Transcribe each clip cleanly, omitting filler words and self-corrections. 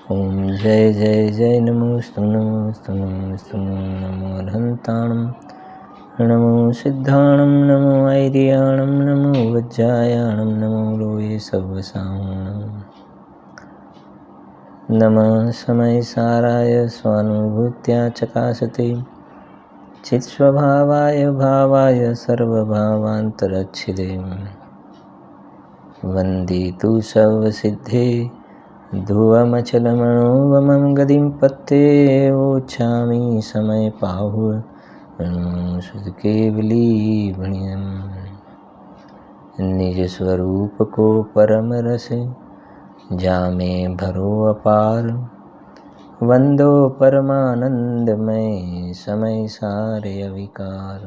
ओम जय जय जय नमोस्तु नमोस्तु नमोस्तु नमो अर्हन्ताणं नमो सिद्धाणं नमो ऐर्याणं नमो वज्रायाणं नमो लोये सर्वसाहुणं नमः समयसाराय स्वानुभूत्या चकासते चित्स्वभावाय भावाय सर्वभावान्तरच्छिदे वन्दे तु सर्वसिद्धे ध्रुवमचलमणोवमं गतिं पत्ते वोच्छामि समयपाहुर्केवलीभणियं निज स्वरूप को परम रस जामे भरो अपार वंदो परमानंदमय समय सारे अविकार।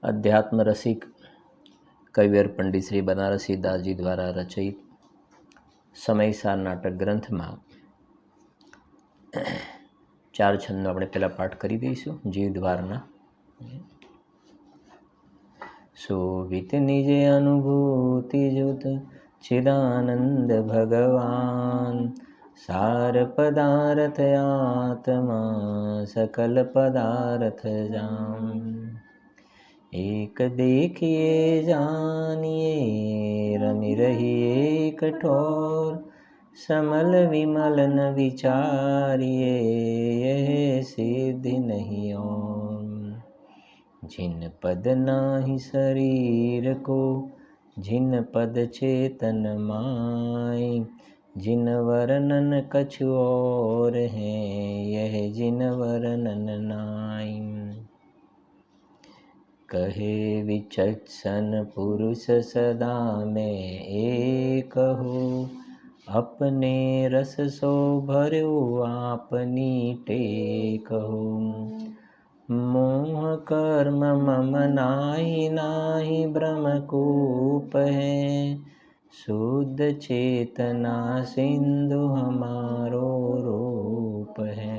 अध्यात्म रसिक कविवर पंडित श्री बनारसी दास जी द्वारा रचित સમયસાર નાટક ગ્રંથમાં 4 છંદનો આપણે પહેલા પાઠ કરી દઈશું જીવદ્વારના। શોભિત નિજે અનુભૂતિ જુત ચિદાનંદ ભગવાન સાર પદાર્થ આત્મા सकल पदार्थ जान एक देखिए जानिए रमि रहिए कठोर समल विमल न विचारिए यह सिद्धि नहीं और जिन पद नाही शरीर को जिन पद चेतन माय जिन वर्णन कछु और है यह जिन वर्णन नाय कहे विचक्षण पुरुष सदा में एक हो अपने रस सो भर्यो आपनी टेक हो मोह कर्म मम नाहि नाहि भ्रम कूप है शुद्ध चेतना सिंधु हमारो रूप है।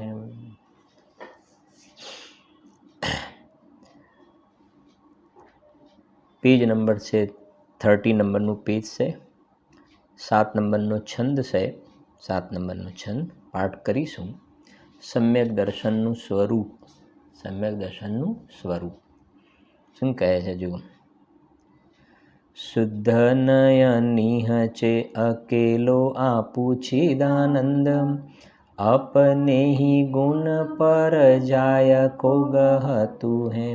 पेज नंबर से 30 नंबरનું પેજ છે, 7 નંબરનો છંદ છે, 7 નંબરનો છંદ પાઠ કરીશું। સમ્યક દર્શનનું સ્વરૂપ, સમ્યક દર્શનનું સ્વરૂપ શું કહે છે જુઓ। શુદ્ધ નયન નિહચે અકેલો આપું ચિદાનંદ अपने ही गुण पर जाय को गहतु है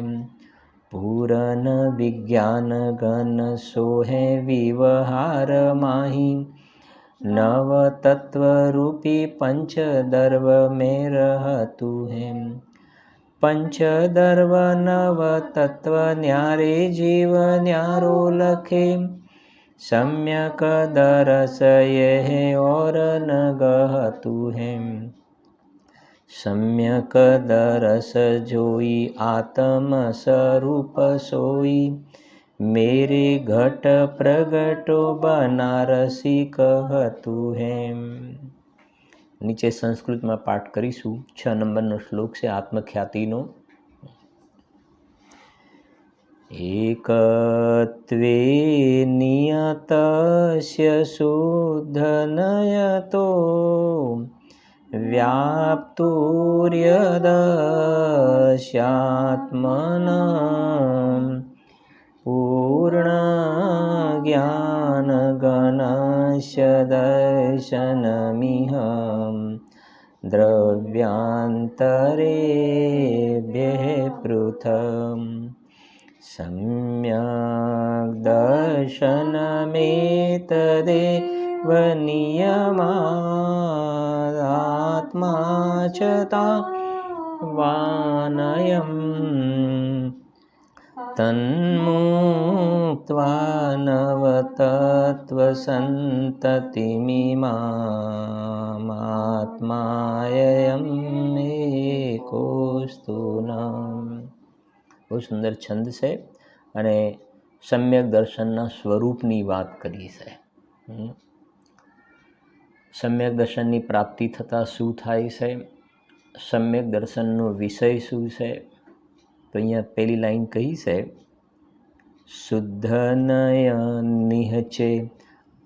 पूरन विज्ञान गण सोहे विवहार माही नव तत्व रूपी पंचदर्व में रहतु है पंचदर्व नव तत्व न्यारे जीव न्यारो लखे सम्यक दरस यह और न गहतु है सम्यक दरस जोई आत्म स्वरूप सोई मेरे घट प्रगटो बनारसी कहतु है। નીચે સંસ્કૃતમાં પાઠ કરીશું। 6 નંબરનો શ્લોક છે આત્મખ્યાતિનો। एकत्वे नियतस्य शुद्धनयतो व्याप्तुर्यदस्यात्मना पूर्णज्ञानगणस्य दर्शनमिह द्रव्यान्तरेभ्यः पृथक् सम्यक् दर्शनमेतदेव नियमादात्मा च तावानयं तन्मुक्त्वा नवतत्त्वसन्ततिमिमात्मायं एकोऽस्तु नाम। બહુ સુંદર છંદ છે અને સમ્યક દર્શનના સ્વરૂપની વાત કરી છે। સમ્યક દર્શનની પ્રાપ્તિ થતાં શું થાય છે, સમ્યક દર્શનનો વિષય શું છે, તો અહીંયા પહેલી લાઈન કહી છે શુદ્ધ નયન નિહચે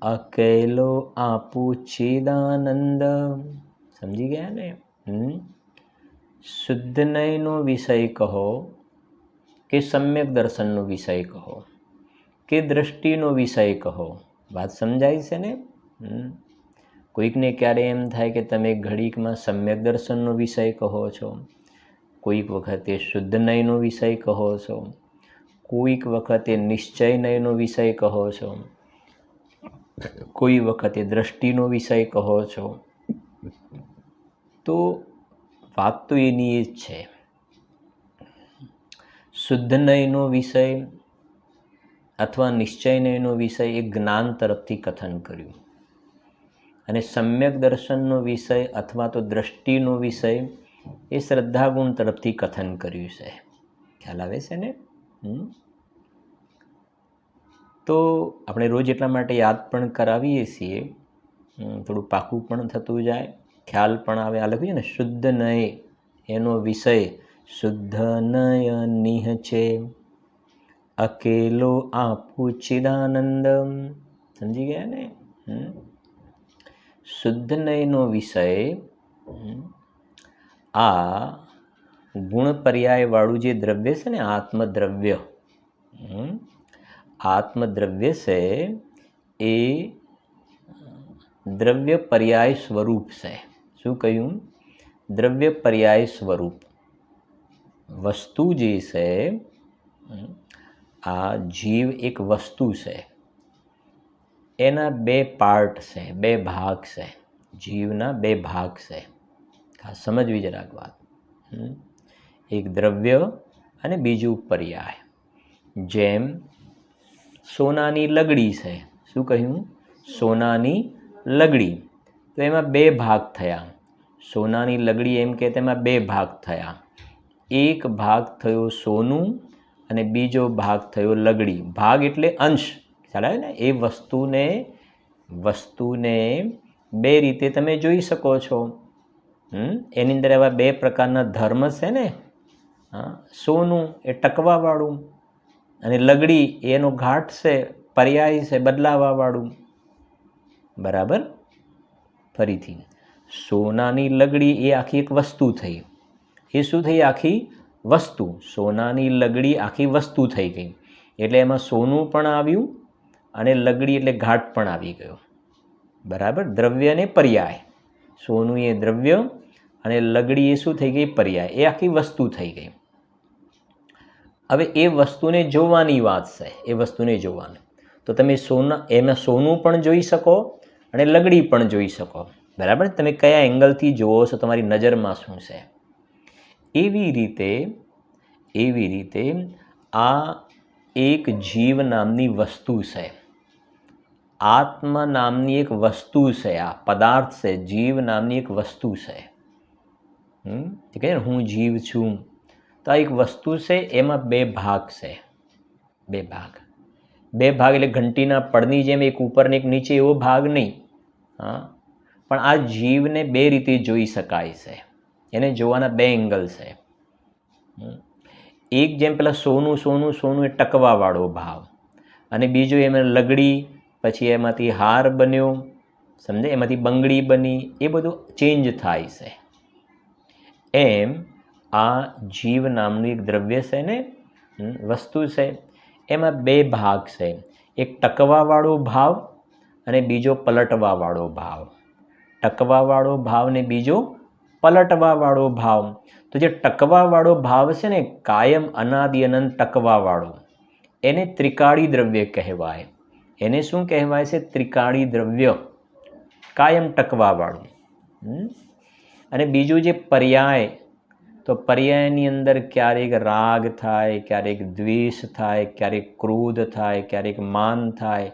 અકેલો આપું ચિદાનંદ. સમજી ગયા ને? શુદ્ધ નયનો વિષય કહો કે સમ્યક દર્શનનો વિષય કહો કે દ્રષ્ટિનો વિષય કહો, વાત સમજાય છે ને? કોઈકને ક્યારે એમ થાય કે તમે ઘડીકમાં સમ્યક દર્શનનો વિષય કહો છો, કોઈક વખતે શુદ્ધ નયનો વિષય કહો છો, કોઈક વખતે નિશ્ચય નયનો વિષય કહો છો, કોઈ વખતે દ્રષ્ટિનો વિષય કહો છો. તો વાત તો એની જ છે. શુદ્ધ નયનો વિષય અથવા નિશ્ચય નયનો વિષય એ જ્ઞાન તરફથી કથન કર્યું, અને સમ્યક દર્શનનો વિષય અથવા તો દ્રષ્ટિનો વિષય એ શ્રદ્ધાગુણ તરફથી કથન કર્યું છે. ખ્યાલ આવે છે ને? તો આપણે રોજ એટલા માટે યાદ પણ કરાવીએ છીએ, થોડું પાકું પણ થતું જાય, ખ્યાલ પણ આવે. આ લખ્યું છે ને, શુદ્ધ નય એનો વિષય શુદ્ધ નય નિહચે અકેલો આપું ચિદાનંદ. સમજી ગયા ને? શુદ્ધ નયનો વિષય આ ગુણ પર્યાય વાળું જે દ્રવ્ય છે ને, આત્મદ્રવ્ય, આત્મદ્રવ્ય છે એ દ્રવ્ય પર્યાય સ્વરૂપ છે. શું કહ્યું? દ્રવ્ય પર્યાય સ્વરૂપ. વસ્તુ જે છે, આ જીવ એક વસ્તુ છે, એના બે પાર્ટ છે, બે ભાગ છે. જીવના બે ભાગ છે, ખાસ સમજવી જરાક વાત. એક દ્રવ્ય અને બીજું પર્યાય. જેમ સોનાની લગડી છે. શું કહ્યું? સોનાની લગડી. તો એમાં બે ભાગ થયા. સોનાની લગડી એમ કે તેમાં બે ભાગ થયા. એક ભાગ થયો સોનું અને બીજો ભાગ થયો લગડી. ભાગ એટલે અંશ. ખ્યાલ આવે ને? એ વસ્તુને બે રીતે તમે જોઈ શકો છો. એની અંદર એવા બે પ્રકારના ધર્મ છે ને. સોનું એ ટકવાવાળું અને લગડી એનો ઘાટ છે, પર્યાય છે, બદલાવાવાળું. બરાબર? ફરીથી, સોનાની લગડી એ આખી એક વસ્તુ થઈ. એ શું થઈ? આખી વસ્તુ. સોનાની લગડી આખી વસ્તુ થઈ ગઈ. એટલે એમાં સોનું પણ આવ્યું અને લગડી એટલે ઘાટ પણ આવી ગયો. બરાબર? દ્રવ્ય અને પર્યાય. સોનું એ દ્રવ્ય અને લગડી એ શું થઈ ગઈ? પર્યાય. એ આખી વસ્તુ થઈ ગઈ. હવે એ વસ્તુને જોવાની વાત છે. એ વસ્તુને જોવાની તો તમે એમાં સોનું પણ જોઈ શકો અને લગડી પણ જોઈ શકો. બરાબર? તમે કયા એંગલથી જુઓ છો, તમારી નજરમાં શું છે. એવી રીતે આ એક જીવ નામની વસ્તુ છે, આત્મા નામની એક વસ્તુ છે, આ પદાર્થ છે, જીવ નામની એક વસ્તુ છે. કહે ને, હું જીવ છું. તો આ એક વસ્તુ છે, એમાં બે ભાગ છે. બે ભાગ એટલે ઘંટીના પડની જેમ એક ઉપર ને એક નીચે એવો ભાગ નહીં. પણ આ જીવને બે રીતે જોઈ શકાય છે. એને જોવાના બે એંગલ છે. એક જેમ પેલા સોનું એ ટકવાવાળો ભાવ, અને બીજો એમાં લગડી, પછી એમાંથી હાર બન્યો, સમજે, એમાંથી બંગડી બની, એ બધું ચેન્જ થાય છે. એમ આ જીવ નામનું એક દ્રવ્ય છે ને, વસ્તુ છે, એમાં બે ભાગ છે. એક ટકવાવાળો ભાવ અને બીજો પલટવાવાળો ભાવ. ટકવાવાળો ભાવ ને બીજો પલટવાવાળો ભાવ. તો જે ટકવાવાળો ભાવ છે ને, કાયમ અનાદિ અનંત ટકવાવાળો, એને ત્રિકાળી દ્રવ્ય કહેવાય. એને શું કહેવાય છે? ત્રિકાળી દ્રવ્ય, કાયમ ટકવાવાળું. અને બીજું જે પર્યાય, તો પર્યાયની અંદર ક્યારેક રાગ થાય, ક્યારેક દ્વેષ થાય, ક્યારેક ક્રોધ થાય, ક્યારેક માન થાય,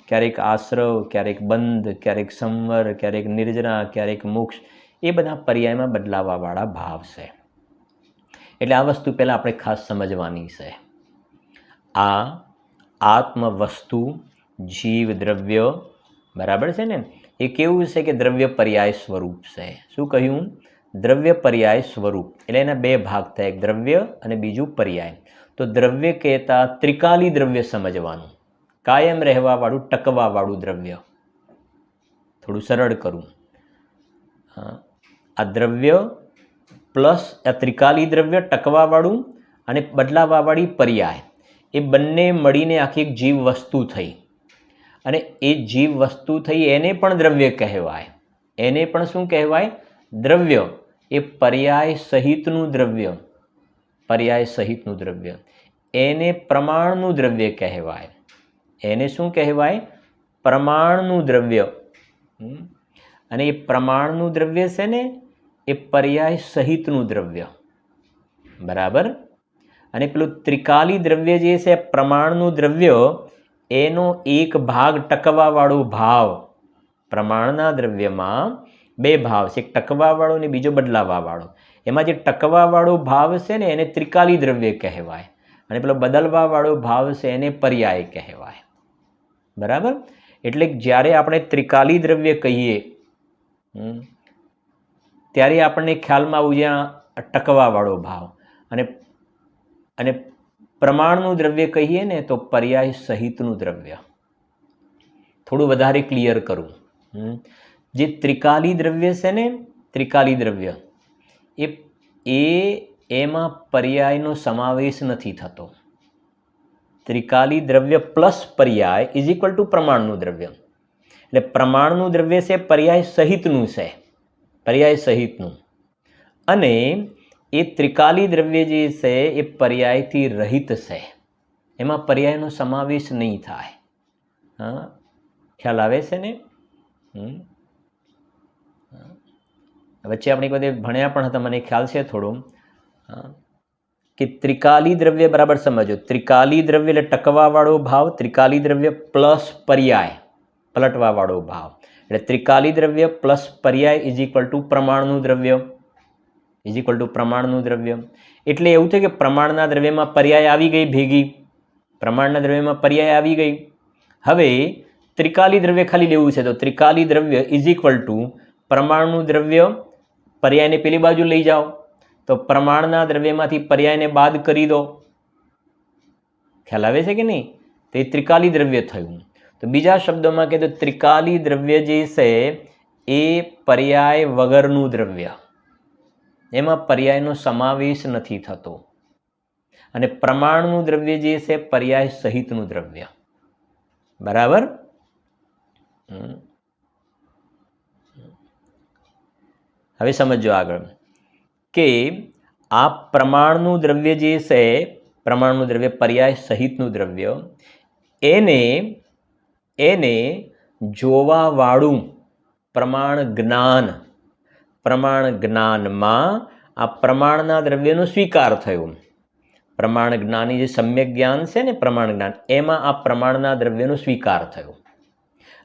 ક્યારેક આશ્રવ, ક્યારેક બંધ, ક્યારેક સંવર, ક્યારેક નિર્જરા, ક્યારેક મોક્ષ. એ બધા પર્યાયમાં બદલાવાવાળા ભાવ છે. એટલે આ વસ્તુ પહેલાં આપણે ખાસ સમજવાની છે. આ આત્મ વસ્તુ, જીવ દ્રવ્ય, બરાબર છે ને, એ કેવું છે કે દ્રવ્ય પર્યાય સ્વરૂપ છે. શું કહ્યું? દ્રવ્ય પર્યાય સ્વરૂપ. એટલે એના બે ભાગ થાય, એક દ્રવ્ય અને બીજું પર્યાય. તો દ્રવ્ય કહેતા ત્રિકાલી દ્રવ્ય સમજવાનું, કાયમ રહેવાવાળું ટકવાવાળું દ્રવ્ય. થોડું સરળ કરું, આ દ્રવ્ય પ્લસ આ ત્રિકાલી દ્રવ્ય ટકવાવાળું અને બદલાવાવાળી પર્યાય, એ બંને મળીને આખી એક જીવ વસ્તુ થઈ. અને એ જીવ વસ્તુ થઈ એને પણ દ્રવ્ય કહેવાય. એને પણ શું કહેવાય? દ્રવ્ય. એ પર્યાય સહિતનું દ્રવ્ય, પર્યાય સહિતનું દ્રવ્ય. એને પ્રમાણનું દ્રવ્ય કહેવાય. એને શું કહેવાય? પ્રમાણનું દ્રવ્ય. અને એ પ્રમાણનું દ્રવ્ય છે ને એ પર્યાય સહિતનું દ્રવ્ય. બરાબર? અને પેલું ત્રિકાલી દ્રવ્ય જે છે પ્રમાણનું દ્રવ્ય, એનો એક ભાગ ટકવાવાળો ભાવ. પ્રમાણના દ્રવ્યમાં બે ભાવ છે, એક ટકવાવાળો અને બીજો બદલાવાવાળો. એમાં જે ટકવાવાળો ભાવ છે ને એને ત્રિકાલી દ્રવ્ય કહેવાય, અને પેલો બદલવાવાળો ભાવ છે એને પર્યાય કહેવાય. બરાબર? એટલે જ્યારે આપણે ત્રિકાલી દ્રવ્ય કહીએ ત્યારે આપણને ખ્યાલમાં આવું જ્યાં ટકવાવાળો ભાવ, અને પ્રમાણનું દ્રવ્ય કહીએ ને તો પર્યાય સહિતનું દ્રવ્ય. થોડું વધારે ક્લિયર કરું, જે ત્રિકાલી દ્રવ્ય છે ને, ત્રિકાલી દ્રવ્ય એમાં પર્યાયનો સમાવેશ નથી થતો. ત્રિકાલી દ્રવ્ય પ્લસ પર્યાય ઇઝ ઇક્વલ ટુ પ્રમાણનું દ્રવ્ય. એટલે પ્રમાણનું દ્રવ્ય છે પર્યાય સહિતનું છે, પર્યાય સહિતનું. અને એ ત્રિકાલી દ્રવ્ય જે છે એ પર્યાયથી રહિત છે, એમાં પર્યાયનો સમાવેશ નહીં થાય. ખ્યાલ આવે છે ને? વચ્ચે આપણે બધે ભણ્યા પણ હતા, મને ખ્યાલ છે થોડું, કે ત્રિકાલી દ્રવ્ય બરાબર સમજો. ત્રિકાલી દ્રવ્ય એટલે ટકવાવાળો ભાવ, ત્રિકાલી દ્રવ્ય પ્લસ પર્યાય પલટવાવાળો ભાવ. એટલે ત્રિકાલી દ્રવ્ય પ્લસ પર્યાય ઇઝ ઇક્વલ ટુ પ્રમાણનું દ્રવ્ય, ઇઝ ઇક્વલ ટુ પ્રમાણનું દ્રવ્ય. એટલે એવું છે કે પ્રમાણના દ્રવ્યમાં પર્યાય આવી ગઈ ભેગી, પ્રમાણના દ્રવ્યમાં પર્યાય આવી ગઈ. હવે ત્રિકાલી દ્રવ્ય ખાલી લેવું છે તો ત્રિકાલી દ્રવ્ય ઇઝ ઇક્વલ ટુ પ્રમાણનું દ્રવ્ય, પર્યાયને પેલી બાજુ લઈ જાઓ તો પ્રમાણના દ્રવ્યમાંથી પર્યાયને બાદ કરી દો. ખ્યાલ આવે છે કે નહીં? તો એ ત્રિકાલી દ્રવ્ય થયું. તો બીજા શબ્દોમાં કહે તો ત્રિકાલી દ્રવ્ય જે છે એ પર્યાય વગરનું દ્રવ્ય, એમાં પર્યાયનો સમાવેશ નથી થતો. અને પ્રમાણનું દ્રવ્ય જે છે પર્યાય સહિતનું દ્રવ્ય. બરાબર? હવે સમજો આગળ કે આ પ્રમાણનું દ્રવ્ય જે છે, પ્રમાણનું દ્રવ્ય પર્યાય સહિતનું દ્રવ્ય, એને જોવાવાળું પ્રમાણ જ્ઞાન, પ્રમાણ જ્ઞાનમાં આ પ્રમાણના દ્રવ્યનો સ્વીકાર થયો. પ્રમાણ જ્ઞાની જે સમ્યક જ્ઞાન છે ને, પ્રમાણ જ્ઞાન, એમાં આ પ્રમાણના દ્રવ્યનો સ્વીકાર થયો.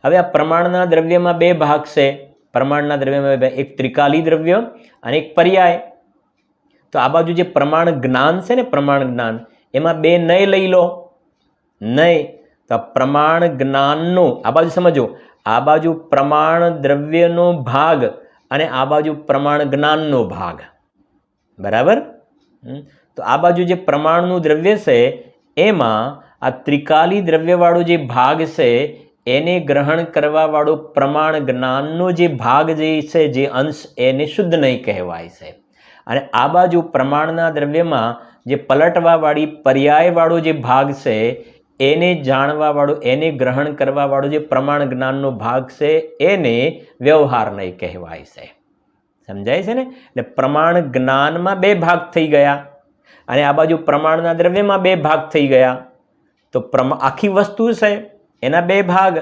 હવે આ પ્રમાણના દ્રવ્યમાં બે ભાગ છે. પ્રમાણના દ્રવ્યમાં એક ત્રિકાલી દ્રવ્ય અને એક પર્યાય. તો આ બાજુ જે પ્રમાણ જ્ઞાન છે ને, પ્રમાણ જ્ઞાન, એમાં બે નય લઈ લો. નય તો પ્રમાણ જ્ઞાનનો, આ બાજુ સમજો, આ બાજુ પ્રમાણ દ્રવ્યનો ભાગ અને આ બાજુ પ્રમાણ જ્ઞાનનો ભાગ. બરાબર? તો આ બાજુ જે પ્રમાણનું દ્રવ્ય છે એમાં આ ત્રિકાલી દ્રવ્યવાળો જે ભાગ છે એને ગ્રહણ કરવાવાળો પ્રમાણ જ્ઞાનનો જે ભાગ જે છે, જે અંશ, એને શુદ્ધ નહીં કહેવાય છે. અને આ બાજુ પ્રમાણના દ્રવ્યમાં જે પલટવાવાળી પર્યાયવાળો જે ભાગ છે એને જાણવાવાળો, એને ગ્રહણ કરવાવાળો જે પ્રમાણ જ્ઞાનનો ભાગ છે એને વ્યવહાર નહીં કહેવાય છે. સમજાય છે ને? એટલે પ્રમાણ જ્ઞાનમાં બે ભાગ થઈ ગયા અને આ બાજુ પ્રમાણના દ્રવ્યમાં બે ભાગ થઈ ગયા. તો આખી વસ્તુ છે એના બે ભાગ.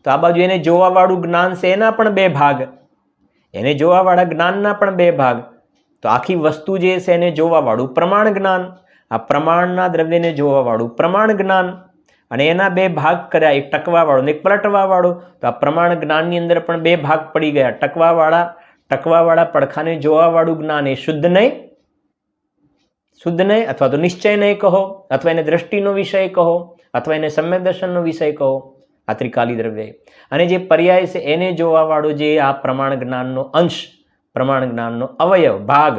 તો આ બાજુ એને જોવાવાળું જ્ઞાન છે એના પણ બે ભાગ, એને જોવાવાળા જ્ઞાનના પણ બે ભાગ. તો આખી વસ્તુ જે છે એને જોવાવાળું પ્રમાણ જ્ઞાન, આ પ્રમાણના દ્રવ્યને જોવાવાળું પ્રમાણ જ્ઞાન, અને એના બે ભાગ કર્યા, એક ટકવાવાળો ને એક પલટવાવાળો. તો આ પ્રમાણ જ્ઞાનની અંદર પણ બે ભાગ પડી ગયા. ટકવાવાળા પડખાને જોવાવાળું જ્ઞાન એ શુદ્ધ નહીં, શુદ્ધ નહીં, અથવા તો નિશ્ચય નહીં કહો, અથવા એને દ્રષ્ટિનો વિષય કહો, અથવા એને સમ્યક દર્શનનો વિષય કહો, આ ત્રિકાલી દ્રવ્ય. અને જે પર્યાય છે એને જોવાવાળો જે આ પ્રમાણ જ્ઞાનનો અંશ, પ્રમાણ જ્ઞાનનો અવયવ ભાગ,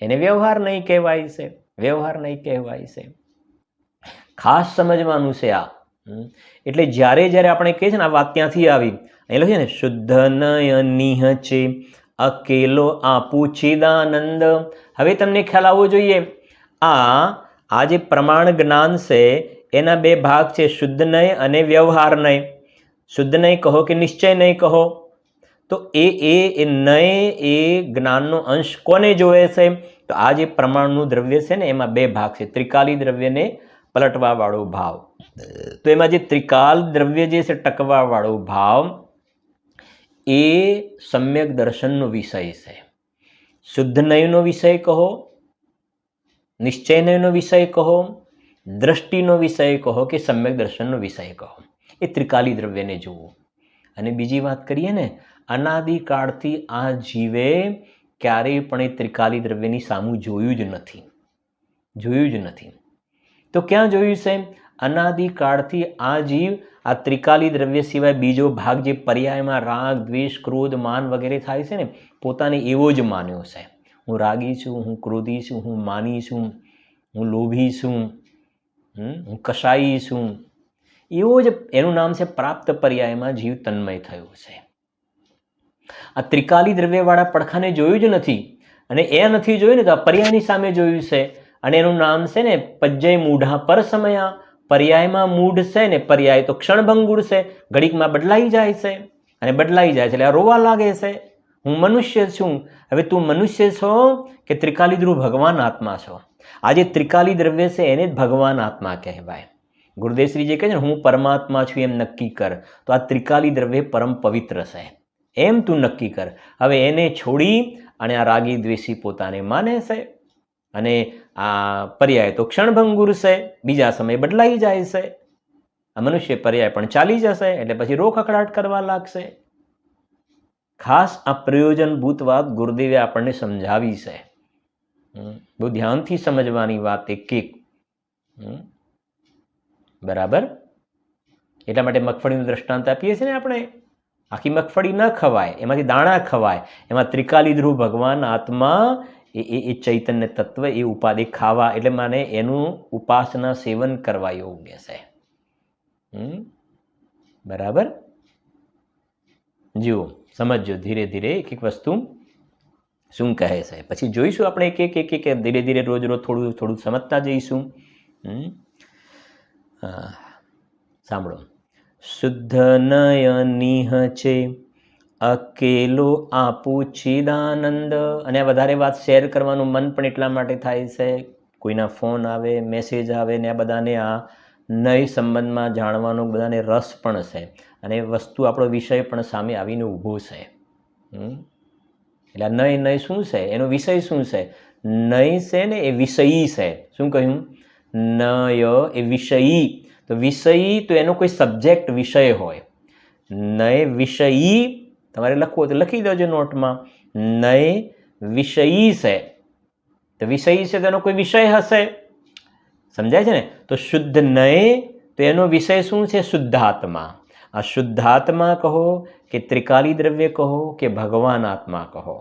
એને વ્યવહાર નહીં કહેવાય છે, વ્યવહાર નહીં કહેવાય છે. ખાસ સમજવાનું છે આ. એટલે જ્યારે જ્યારે આપણે કહીએ છીએ ને આ વાત ત્યાંથી આવી, અહીં લખીએ ને શુદ્ધ નય નિહચે અકેલો આપું ચિદાનંદ. હવે તમને ખ્યાલ આવવો જોઈએ, આ જે પ્રમાણ જ્ઞાન છે એના બે ભાગ છે, શુદ્ધ નય અને વ્યવહાર નય. શુદ્ધ નય કહો કે નિશ્ચય નય કહો, તો એ નય એ જ્ઞાનનો અંશ કોને જોવે છે? તો આ જે પ્રમાણનું દ્રવ્ય છે ને એમાં બે ભાગ છે, ત્રિકાલી દ્રવ્યને પલટવા વાળો ભાવ. તો એમાં જે ત્રિકાલ દ્રવ્ય જે છે ટકવા વાળો ભાવ એ સમ્યક દર્શનનો વિષય છે. શુદ્ધ નયનો વિષય કહો, નિશ્ચય નયનો વિષય કહો, દ્રષ્ટિનો વિષય કહો કે સમ્યક દર્શનનો વિષય કહો, એ ત્રિકાલી દ્રવ્યને જુઓ. અને બીજી વાત કરીએ ને, અનાદિકાળથી આ જીવે ક્યારેય પણ એ ત્રિકાલી દ્રવ્યની સામું જોયું જ નથી, જોયું જ નથી. તો ક્યાં જોયું છે? અનાદિકાળથી આ જીવ આ ત્રિકાલી દ્રવ્ય સિવાય બીજો ભાગ જે પર્યાયમાં રાગ, દ્વેષ, ક્રોધ, માન વગેરે થાય છે ને, પોતાને એવો જ માન્યો છે. હું રાગી છું, હું ક્રોધી છું, હું માની છું, હું લોભી છું, હું કશાયી છું, એવો જ એનું નામ છે પ્રાપ્ત પર્યાયમાં જીવ તન્મય થયો છે. આ ત્રિકાલી દ્રવ્યવાળા પડખાને જોયું જ નથી, અને એ નથી જોયું ને તો આ પર્યાયની સામે જોયું છે, અને એનું નામ છે ને પજ્જય મૂઢા પર સમયા. પર્યાયમાં મૂઢ છે ને, પર્યાય તો ક્ષણભંગુર છે, ઘડીકમાં બદલાઈ જાય છે, અને બદલાઈ જાય છે એટલે આ રોવા લાગે છે, હું મનુષ્ય છું. હવે તું મનુષ્ય છો કે ત્રિકાલી ધ્રુવ ભગવાન આત્મા છો? આ જે ત્રિકાલી દ્રવ્ય છે એને જ ભગવાન આત્મા કહેવાય. ગુરુદેવશ્રીજી કહે છે ને હું પરમાત્મા છું એમ નક્કી કર, તો આ ત્રિકાલી દ્રવ્ય પરમ પવિત્ર છે એમ તું નક્કી કર. હવે એને છોડી અને આ રાગી દ્વેષી પોતાને માને છે, અને આ પર્યાય તો ક્ષણભંગુર છે, બીજા સમયે બદલાઈ જાય છે. આ મનુષ્ય પર્યાય પણ ચાલી જશે એટલે પછી રોકકડાટ કરવા લાગશે. ખાસ આ પ્રયોજનભૂત વાત ગુરુદેવે આપણને સમજાવી છે, બહુ ધ્યાનથી સમજવાની વાત એક એક. બરાબર? એટલા માટે મગફળીનું દ્રષ્ટાંત આપીએ છીએ ને આપણે. આખી મગફળી ન ખવાય, એમાંથી દાણા ખવાય. એમાં ત્રિકાલી ધ્રુવ ભગવાન આત્મા એ ચૈતન્ય તત્વ એ ઉપાધિ ખાવા, એટલે મને એનું ઉપાસના સેવન કરવા યોગ્ય છે. બરાબર? જુઓ, સમજો ધીરે ધીરે એક એક વસ્તુ શું કહે છે. પછી જોઈશું આપણે એક એક ધીરે ધીરે રોજ રોજ થોડું થોડું સમજતા જઈશું. સાંભળો. શુદ્ધ નય નિહચે અકેલો આપું ચિદાનંદ. અને વધારે વાત શેર કરવાનું મન પણ એટલા માટે થાય છે, કોઈના ફોન આવે, મેસેજ આવે ને આ બધાને આ નય સંબંધમાં જાણવાનો બધાને રસ પણ છે, અને વસ્તુ આપણો વિષય પણ સામે આવીને ઊભો છે. એટલે આ નય શું છે, એનો વિષય શું છે? નય છે ને એ વિષયી છે. શું કહ્યું? નય એ વિષયી. તો વિષયી તો એનો કોઈ સબ્જેક્ટ વિષય હોય. નય વિષયી તમારે લખવું હોય તો લખી દેજો નોટમાં. નય વિષયી છે, તો વિષયી છે તો એનો કોઈ વિષય હશે. સમજાય છે ને? તો શુદ્ધ નય તો એનો વિષય શું છે? શુદ્ધાત્મા. આ શુદ્ધાત્મા કહો કે ત્રિકાલી દ્રવ્ય કહો કે ભગવાન આત્મા કહો.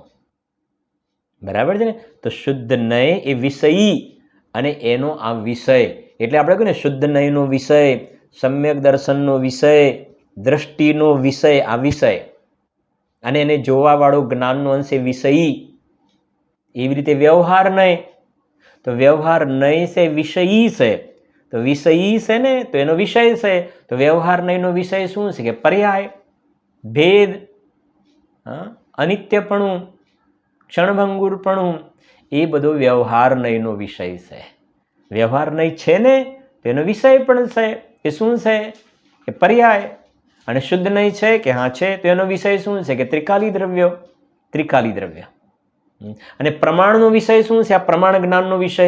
બરાબર છે ને? તો શુદ્ધ નય એ વિષયી, અને એનો આ વિષય એટલે આપણે કહ્યું ને શુદ્ધ નયનો વિષય, સમ્યક દર્શનનો વિષય, દ્રષ્ટિનો વિષય, આ વિષય, અને એને જોવાવાળો જ્ઞાનનો અંશ એ વિષયી. એવી રીતે વ્યવહાર નય, તો વ્યવહાર નય છે વિષયી છે, તો વિષયી છે ને તો એનો વિષય છે. તો વ્યવહાર નયનો વિષય શું છે? કે પર્યાય, ભેદ, અનિત્યપણું, ક્ષણભંગુરપણું, એ બધો વ્યવહાર નયનો વિષય છે. વ્યવહાર નય છે ને તો એનો વિષય પણ છે, એ શું છે? કે પર્યાય. અને શુદ્ધ નય છે કે હા છે, તો એનો વિષય શું છે? કે ત્રિકાલી દ્રવ્ય. ત્રિકાલી દ્રવ્ય. અને પ્રમાણનો વિષય શું છે? આ પ્રમાણ જ્ઞાનનો વિષય,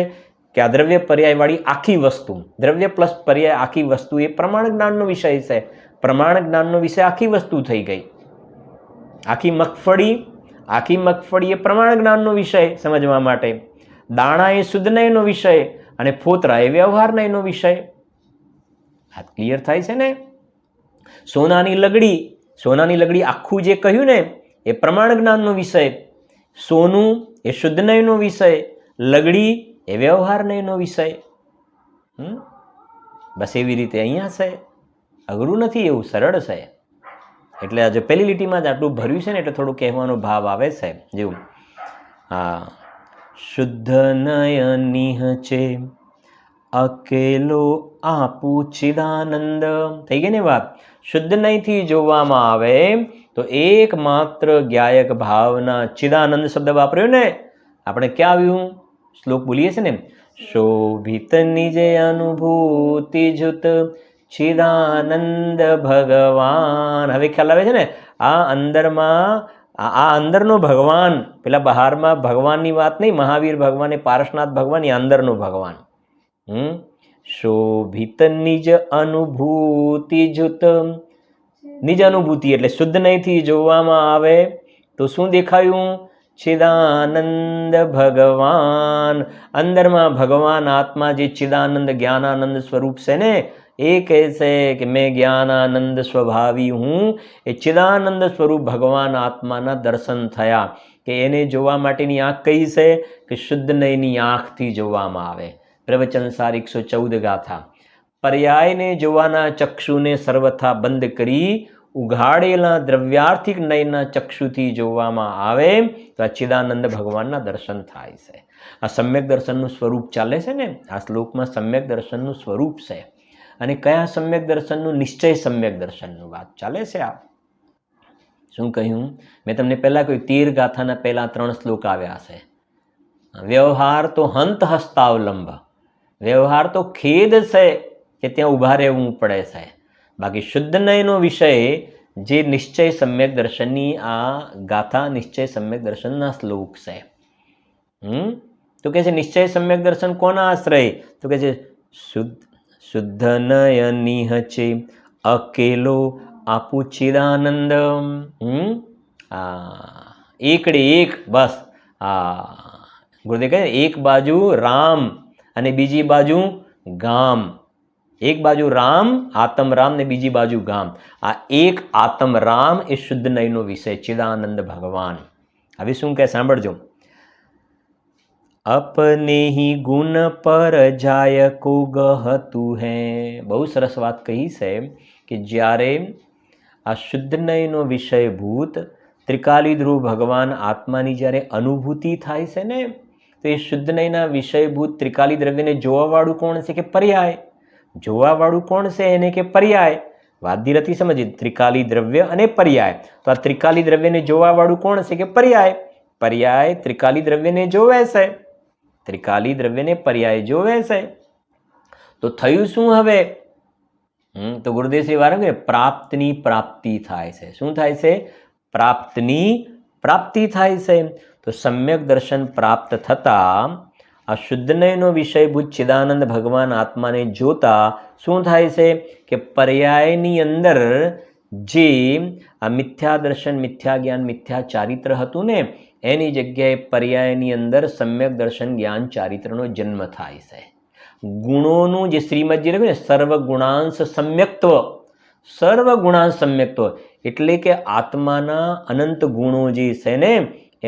કે આ દ્રવ્ય પર્યાયવાળી આખી વસ્તુ, દ્રવ્ય પ્લસ પર્યાય આખી વસ્તુ એ પ્રમાણ જ્ઞાનનો વિષય છે. પ્રમાણ જ્ઞાનનો વિષય આખી વસ્તુ થઈ ગઈ. આખી મગફળી એ પ્રમાણ જ્ઞાનનો વિષય સમજવા માટે. દાણા એ શુદ્ધ નયનો વિષય, અને ફોતરા એ વ્યવહાર નયનો વિષય. આ ક્લિયર થાય છે ને? સોનાની લગડી આખું જે કહ્યું ને એ પ્રમાણ જ્ઞાનનો વિષય. સોનું એ શુદ્ધ નયનો વિષય, લગડી એ વ્યવહાર નયનો વિષય. બસ એવી રીતે અહીંયા છે, અઘરું નથી, એવું સરળ છે. એટલે આજે પહેલી લીટીમાં જ આટલું ભર્યું છે ને એટલે થોડું કહેવાનો ભાવ આવે છે. જેવું હા, શુદ્ધ નયનિહ છે અકેલો આપું ચિદાનંદ. થઈ ગઈ ને વાત? શુદ્ધ નયથી જોવામાં આવે તો એકમાત્ર જ્ઞાયક ભાવના ચિદાનંદ શબ્દ વાપર્યો ને આપણે. ક્યાં આવ્યું? શ્લોક બોલીએ છે ને, શોભિત નિજ અનુભૂતિ જુત ચિદાનંદ ભગવાન. હવે ખ્યાલ આવે છે ને? આ અંદરમાં, આ અંદરનો ભગવાન, પેલા બહારમાં ભગવાનની વાત નહીં, મહાવીર ભગવાન એ પાર્શનાથ ભગવાન, એ અંદરનો ભગવાન. શોભિત નિજ અનુભૂતિ જુત. નિજ અનુભૂતિ એટલે શુદ્ધ નયથી જોવામાં આવે તો શું દેખાયું? ચિદાનંદ ભગવાન. અંદરમાં ભગવાન આત્મા જે ચિદાનંદ જ્ઞાનાનંદ સ્વરૂપ છે ને, એ કહે છે કે મેં જ્ઞાનાનંદ સ્વભાવી હું. એ ચિદાનંદ સ્વરૂપ ભગવાન આત્માના દર્શન થયા. કે એને જોવા માટેની આંખ કઈ છે? કે શુદ્ધ નયની આંખથી જોવામાં આવે. પ્રવચનસાર 114 ગાથા. પર્યાયને જોવાના ચક્ષુને સર્વથા બંધ કરી ઉઘાડેલા દ્રવ્યાર્થિક નયના ચક્ષુથી જોવામાં આવે તો આ ચિદાનંદ ભગવાનના દર્શન થાય છે. આ સમ્યક દર્શનનું સ્વરૂપ ચાલે છે ને, આ શ્લોકમાં સમ્યક દર્શનનું સ્વરૂપ છે. અને કયા સમ્યક દર્શનનું? નિશ્ચય સમ્યક દર્શનનું વાત ચાલે છે. આ શું કહ્યું? મેં તમને પહેલા કહ્યું 13 ગાથાના પહેલા 3 શ્લોક આવ્યા છે. વ્યવહાર તો હંત હસ્તાવલંબ, વ્યવહાર તો ખેદ છે કે ત્યાં ઊભા રહેવું પડે છે. બાકી શુદ્ધ નયનો વિષય જે નિશ્ચય સમ્યક દર્શનની આ ગાથા નિશ્ચય સમ્યક દર્શનના શ્લોક છે. તો કે છે નિશ્ચય સમ્યક દર્શન કોના આશ્રય? તો કે છે શુદ્ધ નયનિહ છે અકેલો આપું ચિદાનંદ. એકડે એક, બસ. ગુરુદેવ કહે એક બાજુ રામ અને બીજી બાજુ ગામ. એક બાજુ રામ, આત્મ રામ, ને બીજી બાજુ ગામ. આ એક આત્મ રામ એ શુદ્ધ નયનો વિષય, ચિદાનંદ ભગવાન. હવે શું કહે સાંભળજો. અપને હી ગુણ પર જાય કો ગહતું હે. બહુ સરસ વાત કહી છે કે જ્યારે આ શુદ્ધ નયનો વિષયભૂત ત્રિકાલી ધ્રુવ ભગવાન આત્માની જ્યારે અનુભૂતિ થાય છે ને, તો એ શુદ્ધ નયના વિષયભૂત ત્રિકાલી દ્રવ્યને જોવાવાળું કોણ છે? કે પર્યાય. જોવાવાળું કોણ છે? એને કે પર્યાય. વાદ્યરથી સમજીએ, ત્રિકાલી દ્રવ્ય અને પર્યાય. તો આ ત્રિકાલી દ્રવ્યને જોવાવાળું કોણ છે? કે પર્યાય. પર્યાય ત્રિકાલી દ્રવ્યને જોવે છે. ત્રિકાલી દ્રવ્યને પર્યાય જોવે છે. તો થયું શું હવે? તો ગુરુદેવશ્રી વારંવાર પ્રાપ્તની પ્રાપ્તિ થાય છે. શું થાય છે? પ્રાપ્તની પ્રાપ્તિ થાય છે. તો સમ્યક દર્શન પ્રાપ્ત થતા આ શુદ્ધ નયનો વિષયભૂત ચિદાનંદ ભગવાન આત્માને જોતા શું થાય છે? કે પર્યાયની અંદર જે આ મિથ્યા દર્શન, મિથ્યા જ્ઞાન, મિથ્યા ચારિત્ર હતું ને, એની જગ્યાએ પર્યાયની અંદર સમ્યક દર્શન જ્ઞાન ચારિત્રનો જન્મ થાય છે. ગુણોનું જે શ્રીમદજી લખ્યું ને, સર્વગુણાંશ સમ્યક્ત્વ, સર્વગુણાંશ સમ્યક્ત્વ એટલે કે આત્માના અનંત ગુણો જે છે ને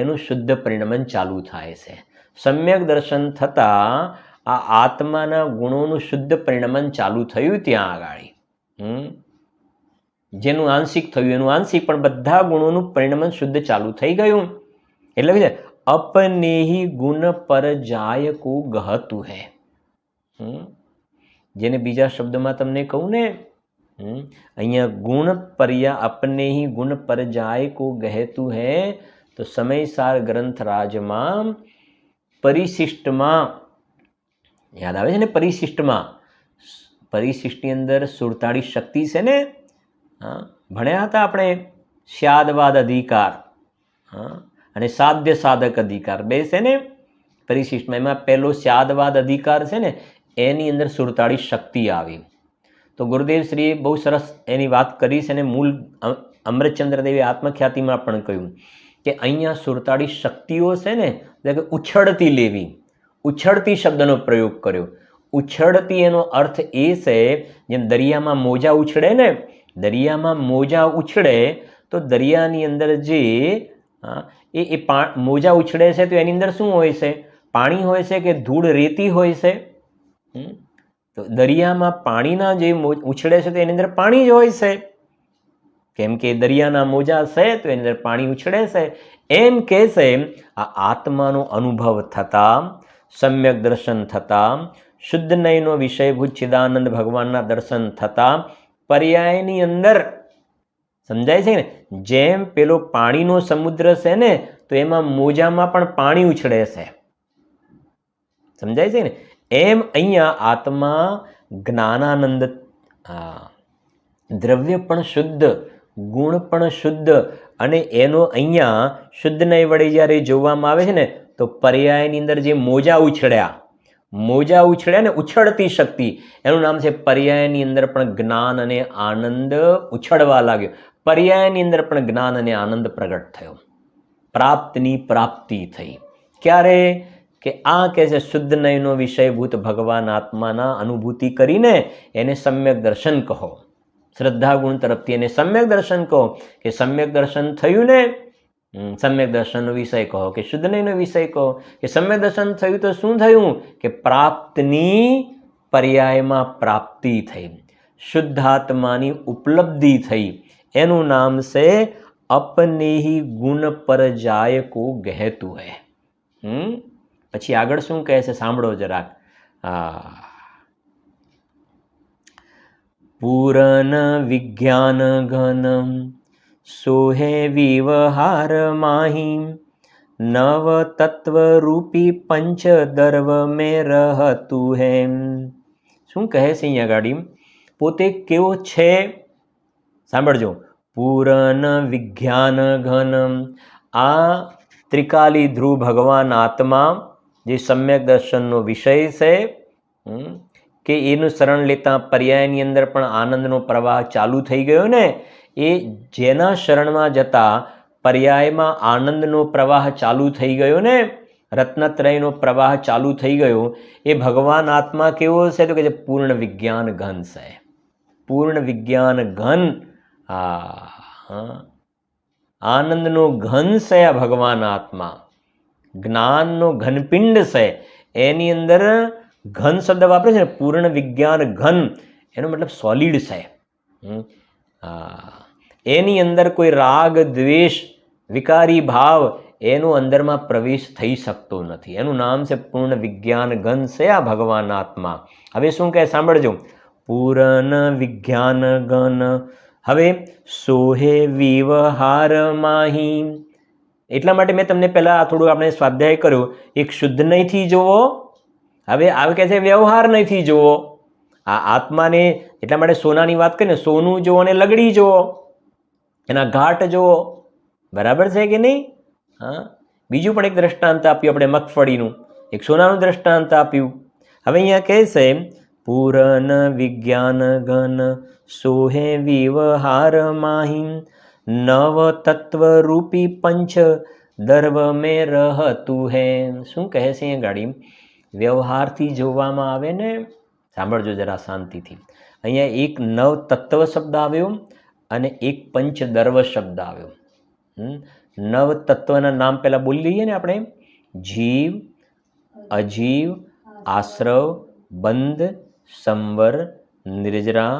એનું શુદ્ધ પરિણમન ચાલુ થાય છે. સમ્યક દર્શન થતાં આ આત્માના ગુણોનું શુદ્ધ પરિણમન ચાલુ થયું. ત્યાં આગળ જેનું આંશિક થયું એનું આંશિક, પણ બધા ગુણોનું પરિણમન શુદ્ધ ચાલુ થઈ ગયું. એટલે અપને હી ગુણ પર જાય કો ગહતું હૈ. જેને બીજા શબ્દમાં તમને કહું ને, અહીંયા ગુણ પર્યા અપને હી ગુણ પર જાય કો ગહેતું હૈ. તો સમયસાર ગ્રંથરાજમાં પરિશિષ્ટમાં યાદ આવે છે ને, પરિશિષ્ટમાં, પરિશિષ્ટની અંદર 47 શક્તિ છે ને. ભણ્યા હતા આપણે સ્યાદવાદ અધિકાર અને સાધ્ય સાધક અધિકાર, બે છે ને પરિશિષ્ટમાં. એમાં પહેલો સ્યાદવાદ અધિકાર છે ને, એની અંદર 47 શક્તિ આવી. તો ગુરુદેવ શ્રીએ બહુ સરસ એની વાત કરી છે અને મૂળ અમૃતચંદ્રદેવે આત્મખ્યાતિમાં પણ કહ્યું કે અહીંયા 47 શક્તિઓ છે ને, એટલે ઉછળતી લેવી. ઉછળતી શબ્દનો પ્રયોગ કર્યો. ઉછળતી એનો અર્થ એ છે જેમ દરિયામાં મોજા ઉછળે ને, દરિયામાં મોજા ઉછળે તો દરિયાની અંદર જે મોજા ઉછળે છે તો એની અંદર શું હોય છે? પાણી હોય છે કે ધૂળ રેતી હોય છે? તો દરિયામાં પાણીના જે ઉછળે છે તો એની અંદર પાણી જ હોય છે, કેમ કે દરિયાના મોજા છે તો એની અંદર પાણી ઉછળે છે. એમ કે છે આ આત્માનો અનુભવ થતાં, સમ્યક દર્શન થતાં, શુદ્ધ નયનો વિષયભૂત ચિદાનંદ ભગવાનના દર્શન થતાં પર્યાયની અંદર સમજાય છે ને, જેમ પેલો પાણીનો સમુદ્ર છે ને તો એમાં મોજામાં પણ પાણી ઉછળે છે, સમજાય છે ને, એમ અહીંયા આત્મા જ્ઞાનાનંદ, દ્રવ્ય પણ શુદ્ધ, ગુણ પણ શુદ્ધ, અને એનો અહીંયા શુદ્ધ નય વડે જ્યારે જોવામાં આવે છે ને તો પર્યાયની અંદર જે મોજા ઉછળ્યા ને ઉછળતી શક્તિ, એનું નામ છે પર્યાયની અંદર પણ જ્ઞાન અને આનંદ ઉછળવા લાગ્યો. પર્યાયની અંદર પણ જ્ઞાન અને આનંદ પ્રગટ થયો, પ્રાપ્તની પ્રાપ્તિ થઈ. ક્યારે? કે આ કહે છે શુદ્ધ નયનો વિષયભૂત ભગવાન આત્માના અનુભૂતિ કરીને એને સમ્યક દર્શન કહો. શ્રદ્ધા ગુણ તરફથી એને સમ્યક દર્શન કહો, કે સમ્યક દર્શન થયું ને, સમ્યક દર્શનનો વિષય કહો, કે શુદ્ધ નયનો વિષય કહો, કે સમ્યક દર્શન થયું તો શું થયું? કે પ્રાપ્તની પર્યાયમાં પ્રાપ્તિ થઈ, શુદ્ધાત્માની ઉપલબ્ધિ થઈ. એનું નામ છે અપને હી ગુણ પર જાય કો ગહેતું હૈ. પછી આગળ શું કહે છે સાંભળો જરાક. પૂરન વિજ્ઞાન ઘનમ સોહે વિવહાર માહી નવ તત્વ રૂપી પંચ દર્વ મેં રહતું હે. શું કહે છે અહીંયા ગાડી? પોતે કેવો છે સાંભળજો. પૂરન વિજ્ઞાન ઘનમ, આ ત્રિકાલી ધ્રુવ ભગવાન આત્મા જે સમ્યક દર્શનનો વિષય છે, કે એનું શરણ લેતા પર્યાયની અંદર પણ આનંદનો પ્રવાહ ચાલુ થઈ ગયો ને, એ જેના શરણમાં જતા પર્યાયમાં આનંદનો પ્રવાહ ચાલુ થઈ ગયો ને, રત્નત્રયનો પ્રવાહ ચાલુ થઈ ગયો, એ ભગવાન આત્મા કેવો છે? તો કે છે પૂર્ણ વિજ્ઞાન ઘન છે. પૂર્ણ વિજ્ઞાન ઘન, આનંદનો ઘન છે આ ભગવાન આત્મા, જ્ઞાનનો ઘનપિંડ છે. એની અંદર ઘન શબ્દ વાપરે છે ને, પૂર્ણ વિજ્ઞાન ઘન, એનો મતલબ સોલિડ છે. એની અંદર કોઈ રાગ દ્વેષ વિકારી ભાવ એનો અંદરમાં પ્રવેશ થઈ શકતો નથી. એનું નામ છે પૂર્ણ વિજ્ઞાન ઘન છે આ ભગવાન આત્મા. હવે શું કહે સાંભળજો. પૂર્ણ વિજ્ઞાન ઘન, હવે સોહે વિવહાર માહી. એટલા માટે મેં તમને પહેલાં થોડું આપણે સ્વાધ્યાય કર્યો. એક શુદ્ધ નયથી જુઓ, હવે આવે કહે છે વ્યવહાર નયથી જુઓ. આ આત્માને એટલા માટે સોનાની વાત કરીને સોનું જુઓ અને લગડી જુઓ, એના ઘાટ જુઓ. બરાબર છે કે નહીં? બીજું પણ એક દ્રષ્ટાંત આપ્યું આપણે મગફળીનું, એક સોનાનું દ્રષ્ટાંત આપ્યું. હવે અહીંયા કહે છે પૂરન વિજ્ઞાન ઘન સોહે વિવહાર માહી નવ તત્વ રૂપી પંચ દર્વ મેં રહતું હે. શું કહે છે અહીંયા ગાડી? વ્યવહારથી જોવામાં આવે ને, સાંભળજો જરા શાંતિથી. અહીંયા એક નવ તત્વ શબ્દ આવ્યો અને એક પંચ દર્વ શબ્દ આવ્યો. નવ તત્વના નામ પહેલાં બોલી લઈએ ને આપણે. જીવ, અજીવ, આશ્રવ, બંધ, સંવર, નિર્જરા,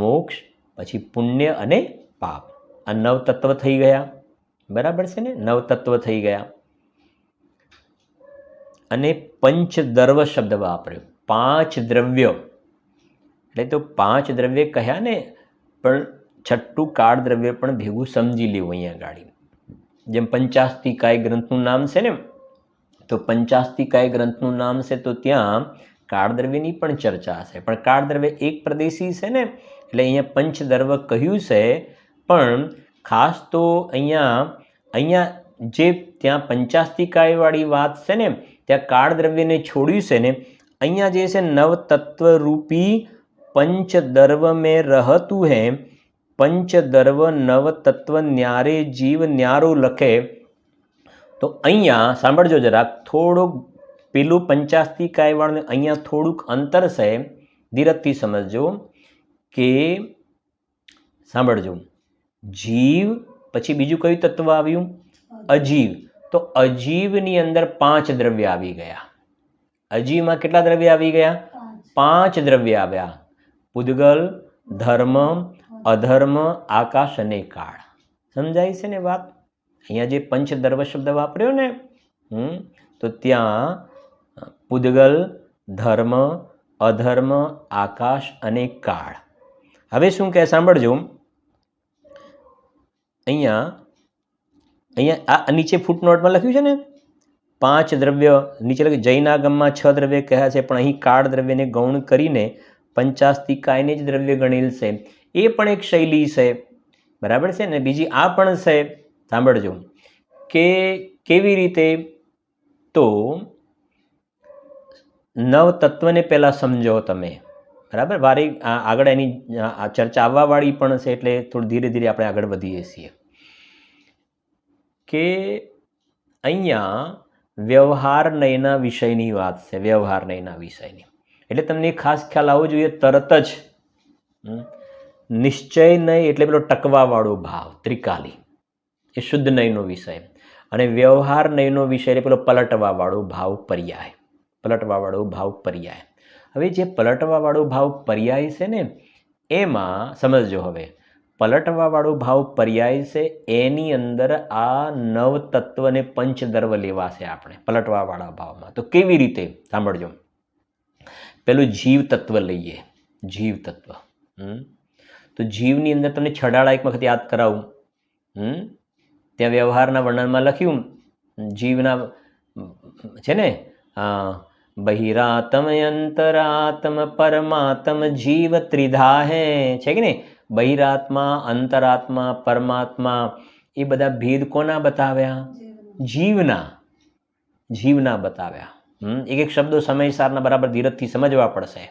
મોક્ષ, પછી પુણ્ય અને પાપ. આ નવ તત્વ થઈ ગયા. બરાબર છે ને? નવ તત્વ થઈ ગયા. અને પંચ દર્વ શબ્દ વાપર્યો, 5 દ્રવ્ય. એટલે તો 5 દ્રવ્ય કહ્યા ને, પણ છઠ્ઠું કાળ દ્રવ્ય પણ ભેગું સમજી લેવું અહીંયા ગાડી. જેમ પંચાસ્તિકાય ગ્રંથનું નામ છે ને, તો પંચાસ્તિકાય ગ્રંથનું નામ છે તો ત્યાં કાળ દ્રવ્યની પણ ચર્ચા છે. પણ કાળ દ્રવ્ય એક પ્રદેશી છે ને, એટલે અહીંયા પંચદર્વ કહ્યું છે. પણ ખાસ તો અહીંયા જે ત્યાં પંચાસ્તિકાયવાળી વાત છે ને, ત્યાં કાળ દ્રવ્યને છોડ્યું છે ને, અહીંયા જે છે નવ તત્વરૂપી પંચદર્વ મેં રહતું હે. પંચદર્વ નવ તત્વ ન્યારે જીવ ન્યારો લખે તો અહીંયા સાંભળજો જરાક, થોડુંક પેલું પંચાસ્તિકાયવાળું અહીંયા થોડુંક અંતર છે, ધીરજથી સમજજો. કે સાંભળજો, જીવ પછી બીજું કયું તત્વ આવ્યું? અજીવ. તો અજીવની અંદર 5 દ્રવ્ય આવી ગયા. અજીવમાં કેટલા દ્રવ્ય આવી ગયા? 5 દ્રવ્ય આવ્યા: પૂદગલ, ધર્મ, અધર્મ, આકાશ અને કાળ. સમજાય છે ને વાત? અહીંયા જે પંચદ્રવ્ય શબ્દ વાપર્યો ને, તો ત્યાં પૂદગલ, ધર્મ, અધર્મ, આકાશ અને કાળ. હવે શું કહે સાંભળજો. અહીંયા આ નીચે ફૂટનોટમાં લખ્યું છે ને 5 દ્રવ્ય, નીચે લખ્યું જૈનાગમમાં 6 દ્રવ્ય કહ્યા છે, પણ અહીં કાળ દ્રવ્યને ગૌણ કરીને પંચાસ્તિકાયને જ દ્રવ્ય ગણેલ છે. એ પણ એક શૈલી છે, બરાબર છે ને? બીજી આ પણ છે, સાંભળજો કે કેવી રીતે. તો નવ તત્વને પહેલાં સમજો તમે, બરાબર? વારી આગળ એની ચર્ચા આવવાવાળી પણ છે, એટલે થોડું ધીરે ધીરે આપણે આગળ વધીએ છીએ. કે અહીંયા વ્યવહાર નયના વિષયની વાત છે, વ્યવહાર નયના વિષયની. એટલે તમને ખાસ ખ્યાલ આવવો જોઈએ તરત જ. નિશ્ચય નય એટલે પેલો ટકવાવાળો ભાવ ત્રિકાલી, એ શુદ્ધ નયનો વિષય. અને વ્યવહાર નયનો વિષય એટલે પેલો પલટવાવાળો ભાવ પર્યાય, પલટવાવાળો ભાવ પર્યાય. હવે જે પલટવાવાળો ભાવ પર્યાય છે ને, એમાં સમજજો. હવે પલટવાવાળો ભાવ પર્યાય છે, એની અંદર આ નવ તત્વને પંચદર્વ લેવા છે આપણે પલટવાવાળા ભાવમાં. તો કેવી રીતે સાંભળજો. પેલું જીવ તત્વ લઈએ, જીવ તત્વ. તો જીવની અંદર તમને છડાળા એક વખત યાદ કરાવું. ત્યાં વ્યવહારના વર્ણનમાં લખ્યું જીવના છે ને, બહિરાત્મ, અંતરાત્મ, પરમાત્મ, જીવ ત્રિધા હે, છે કે નહીં? બહિરાત્મા, અંતરાત્મા, પરમાત્મા, એ બધા ભેદ કોના બતાવ્યા? જીવના, જીવના બતાવ્યા. એક એક શબ્દો સમયસારના બરાબર ધીરજથી સમજવા પડશે.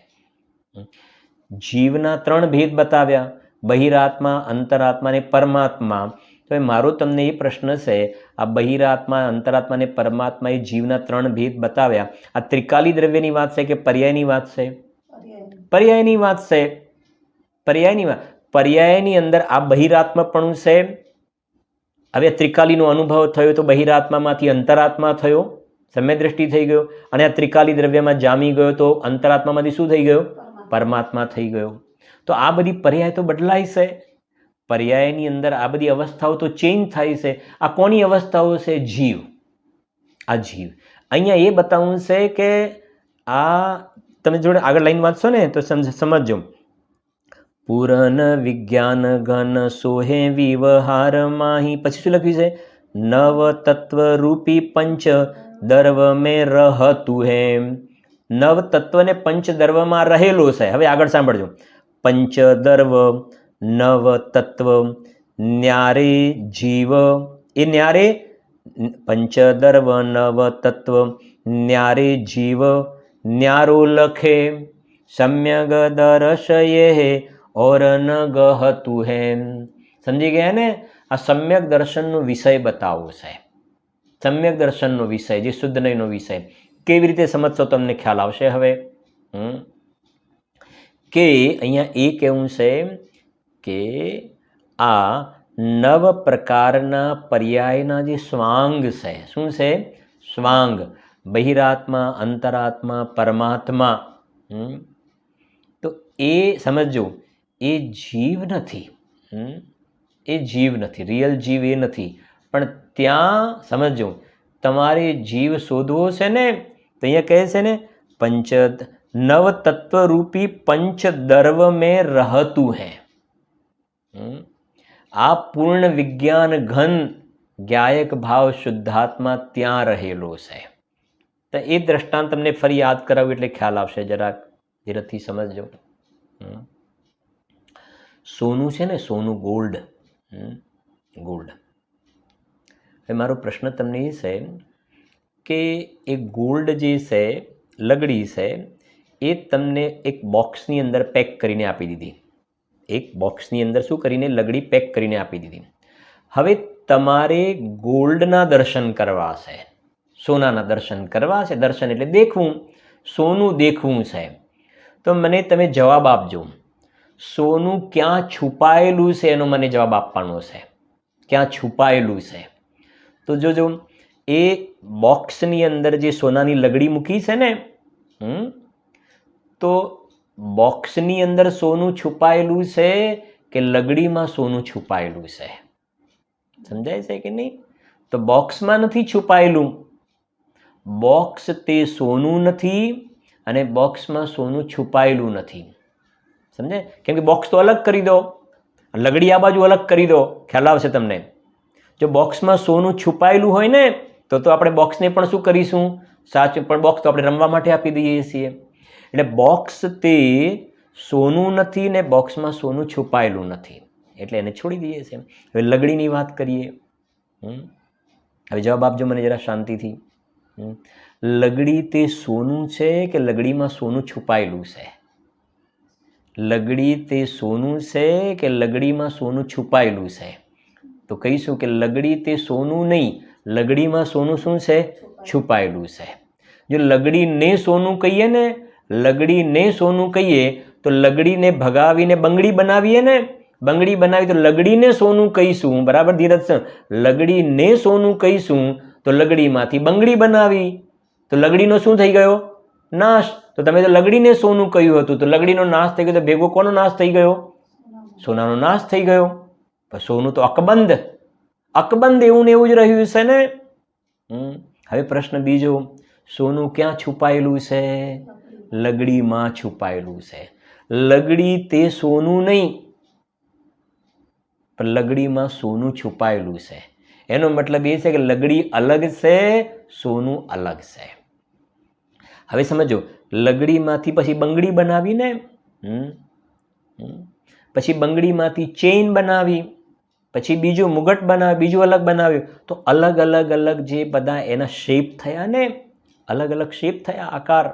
જીવના 3 ભેદ બતાવ્યા: બહિરાત્મા, અંતરાત્મા અને પરમાત્મા. તો મારો તમને એ પ્રશ્ન છે, આ બહિરાત્મા, અંતરાત્મા અને પરમાત્મા એ જીવના 3 ભેદ બતાવ્યા. આ ત્રિકાલી દ્રવ્યની વાત છે કે પર્યાયની વાત છે? પર્યાયની વાત છે, પર્યાયની વાત. પર્યાયની અંદર આ બહિરાત્માપણું છે. હવે ત્રિકાલીનો અનુભવ થયો તો બહિરાત્મામાંથી અંતરાત્મા થયો, સમ્યક દ્રષ્ટિ થઈ ગયો. અને આ ત્રિકાલી દ્રવ્યમાં જામી ગયો તો અંતરાત્મામાંથી શું થઈ ગયો? પરમાત્મા થઈ ગયો. તો આ બધી પર્યાય તો બદલાય છે. પર્યાયની અંદર આ બધી અવસ્થાઓ તો ચેન્જ થાય છે. આ કોની અવસ્થાઓ છે? જીવ. આ જીવ. અહીંયા એ બતાવવું છે કે આ તમે જોડે આગળ લાઈન વાંચશો ને તો સમજજો. પૂરન વિજ્ઞાન ઘન સોહે વિવહાર માહી. પછી શું લખ્યું છે? નવ તત્વ રૂપી પંચ દર્વ મેં રહતું હે. નવ તત્વને પંચ દર્વમાં રહેલો છે. હવે આગળ સાંભળજો. પંચ દર્વ, નવ તત્વ, ન્યારે જીવ. એ ન્યારે પંચદર્વ, નવ તત્વ, ન્યારે જીવ, ન્યારો લખે, સમ્યગ દર્શયે ઓર ન ગહતું હે. સમજી ગયા ને? આ સમ્યક દર્શનનો વિષય બતાવો છે. સમ્યક દર્શનનો વિષય, જે શુદ્ધ નયનો વિષય. કેવી રીતે સમજશો તમને ખ્યાલ આવશે. હવે કે અહીંયા એ કહેવું છે કે આ 9 પ્રકારના પર્યાયના જે સ્વાંગ છે. શું છે? સ્વાંગ. બહિરાત્મા, અંતરાત્મા, પરમાત્મા. તો એ સમજો, એ જીવ નથી. એ જીવ નથી, રિયલ જીવ એ નથી. પણ ત્યાં સમજો, તમારે જીવ શોધવો છે ને, તો અહીંયા કહે છે ને નવ તત્વ રૂપી પંચ દર્વ મેં રહતું હે. આ પૂર્ણ વિજ્ઞાન ઘન જ્ઞાયક ભાવ શુદ્ધાત્મા ત્યાં રહેલો છે. તો એ દ્રષ્ટાંત તમને ફરી યાદ કરાવું એટલે ખ્યાલ આવશે. જરાક ધીરજથી સમજજો. સોનું છે ને, સોનું, ગોલ્ડ. ગોલ્ડ. હવે મારો પ્રશ્ન તમને એ છે કે એ ગોલ્ડ જે છે, લગડી છે, એ તમને એક બોક્સની અંદર પેક કરીને આપી દીધી. એક બોક્સની અંદર શું કરીને? લગડી પેક કરીને આપી દીધી. હવે તમારે ગોલ્ડના દર્શન કરવા છે, સોનાના દર્શન કરવા છે. દર્શન એટલે દેખવું, સોનું દેખવું છે. તો મને તમે જવાબ આપજો, સોનું ક્યાં છુપાયેલું છે એનો મને જવાબ આપવાનો છે. ક્યાં છુપાયેલું છે? તો જોજો, એ બોક્સની અંદર જે સોનાની લગડી મૂકી છે ને, તો બોક્સની અંદર સોનું છુપાયેલું છે કે લગડીમાં સોનું છુપાયેલું છે? સમજાય છે કે નહીં? તો બોક્સમાં નથી છુપાયેલું. બોક્સ તે સોનું નથી અને બોક્સમાં સોનું છુપાયેલું નથી. સમજાય? કેમ કે બોક્સ તો અલગ કરી દો, લગડી આ બાજુ અલગ કરી દો, ખ્યાલ આવશે તમને. જો બોક્સમાં સોનું છુપાયેલું હોય ને તો આપણે બોક્સને પણ શું કરીશું? સાચું, પણ બોક્સ તો આપણે રમવા માટે આપી દઈએ છીએ. એટલે બોક્સ તે સોનું નથી ને બોક્સમાં સોનું છુપાયેલું નથી, એટલે એને છોડી દઈએ છીએ. હવે લગડીની વાત કરીએ. હવે જવાબ આપજો મને જરા શાંતિથી. લગડી તે સોનું છે કે લગડીમાં સોનું છુપાયેલું છે? લગડી તે સોનું છે કે લગડીમાં સોનું છુપાયેલું છે? તો કહીશું કે લગડી તે સોનું નહીં, લગડીમાં સોનું શું છે? છુપાયેલું છે. જો લગડીને સોનું કહીએ ને, લગડીને સોનું કહીએ તો લગડીને ભગાવીને બંગડી બનાવીએ ને, બંગડી બનાવી તો લગડીને સોનું કહીશું. બરાબર ધીરજ સર? લગડીને સોનું કહીશું તો લગડીમાંથી બંગડી બનાવી તો લગડીનો શું થઈ ગયો? નાશ. તો તમે તો લગડીને સોનું કહ્યું હતું તો લગડીનો નાશ થઈ ગયો, તો ભેગો કોનો નાશ થઈ ગયો? સોનાનો નાશ થઈ ગયો. પણ સોનું તો અકબંધ, અકબંધ એવું ને એવું જ રહ્યું છે ને. હવે પ્રશ્ન બીજો, સોનું ક્યાં છુપાયેલું છે? લગડીમાં છુપાયેલું છે. લગડી તે સોનું નહીં, પણ લગડીમાં સોનું છુપાયેલું છે. એનો મતલબ એ છે કે લગડી અલગ છે, સોનું અલગ છે. હવે સમજો, લગડીમાંથી પછી બંગડી બનાવીને, પછી બંગડીમાંથી ચેઇન બનાવી, પછી બીજું મુગટ બનાવ્યું, બીજું અલગ બનાવ્યું, તો અલગ અલગ અલગ જે બધા એના શેપ થયા ને, અલગ અલગ શેપ થયા, આકાર,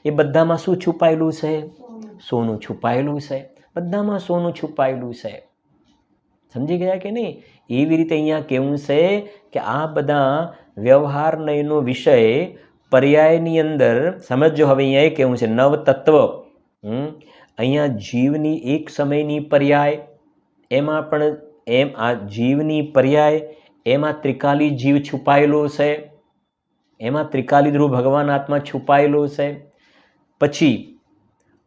એ બધામાં શું છુપાયેલું છે? સોનું છુપાયેલું છે. બધામાં સોનું છુપાયેલું છે. સમજી ગયા કે નહીં? એવી રીતે અહીંયા કેવું છે કે આ બધા વ્યવહારનો વિષય પર્યાયની અંદર સમજો. હવે અહીંયા એ કેવું છે નવ તત્વ. અહીંયા જીવની એક સમયની પર્યાય, એમાં પણ એમ આ જીવની પર્યાય, એમાં ત્રિકાલી જીવ છુપાયેલો છે, એમાં ત્રિકાલી ધ્રુવ ભગવાન આત્મા છુપાયેલો છે. પછી